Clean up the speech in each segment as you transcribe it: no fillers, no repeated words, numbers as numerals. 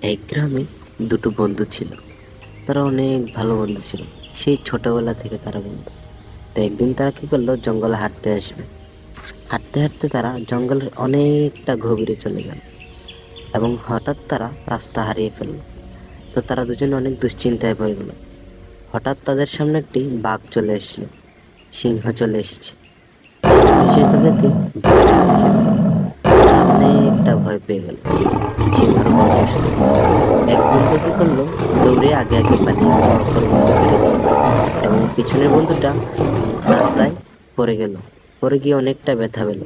এক গ্রামে দুটো বন্ধু ছিল। তারা অনেক ভালো বন্ধু ছিল। সেই ছোটবেলা থেকে তারা বন্ধু। তো একদিন তারা কি করলো, জঙ্গলে হাঁটতে আসবে। হাঁটতে হাঁটতে তারা জঙ্গলের অনেকটা গভীরে চলে গেল এবং হঠাৎ তারা রাস্তা হারিয়ে ফেললো। তো তারা দুজনে অনেক দুশ্চিন্তায় পড়ে গেল। হঠাৎ তাদের সামনে একটি বাঘ চলে আসলো, সিংহ চলে এসেছে। সিংহ এসে তাদেরকে ধরে নিয়ে যাবে। তারা অনেকটা ভয় পেয়ে গেল সিংহর গর্জন শুনে। এক বন্ধু কি করলো, দৌড়ে আগে আগে পালিয়ে গেল অপর বন্ধুকে রেখে, এবং পিছনের বন্ধুটা রাস্তায় পড়ে গেল। পড়ে গিয়ে অনেকটা ব্যথা পেল।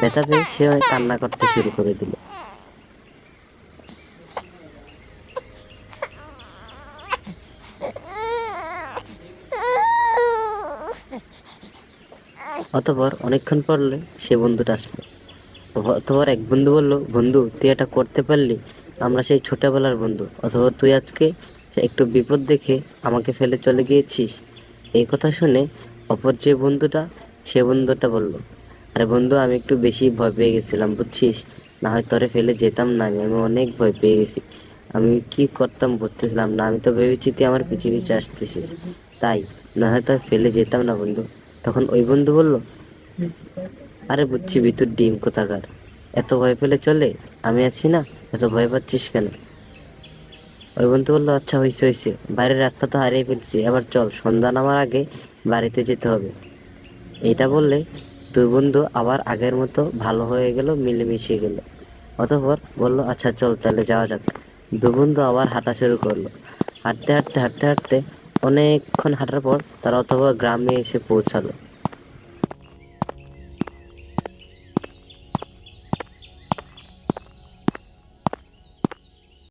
ব্যথা পেয়ে সে কান্না করতে শুরু করে দিল। অতঃপর অনেকক্ষণ পরলে সে বন্ধুটা আসলো। অতঃপর এক বন্ধু বলল, বন্ধু তুই এটা করতে পারলি? আমরা সেই ছোটবেলার বন্ধু, অথবা তুই আজকে একটু বিপদ দেখে আমাকে ফেলে চলে গিয়েছিস। এই কথা শুনে অপর যে বন্ধুটা, সে বন্ধুটা বলল, আরে বন্ধু, আমি একটু বেশি ভয় পেয়ে গেছিলাম বুঝছিস, না হয় তোরে ফেলে যেতাম না। আমি অনেক ভয় পেয়ে গেছি। আমি কি করতাম বুঝতেছিলাম না। আমি তো ভেবেছি তুই আমার পিছে পিছে আসতেছিস, তাই না হয় তোর ফেলে যেতাম না বন্ধু। তখন ওই বন্ধু বলল, আরে বুঝছি ভিতর ডিম কোথাকার, এত ভয় পেলে চলে? আমি আছি না, এত ভয় পাচ্ছিস কেন? ওই বন্ধু বললো, আচ্ছা হয়েছে হয়েছে, বাইরের রাস্তা তো হারিয়ে ফেলছি, এবার চল, সন্ধ্যা নামার আগে বাড়িতে যেতে হবে। এটা বললে দুই বন্ধু আবার আগের মতো ভালো হয়ে গেল, মিলেমিশে গেল। অতঃপর বলল, আচ্ছা চল তাহলে যাওয়া যাক। দু বন্ধু আবার হাঁটা শুরু করলো। হাঁটতে হাঁটতে হাঁটতে হাঁটতে অনেকক্ষণ হাঁটার পর তারা অথবা গ্রামে এসে পৌঁছালো।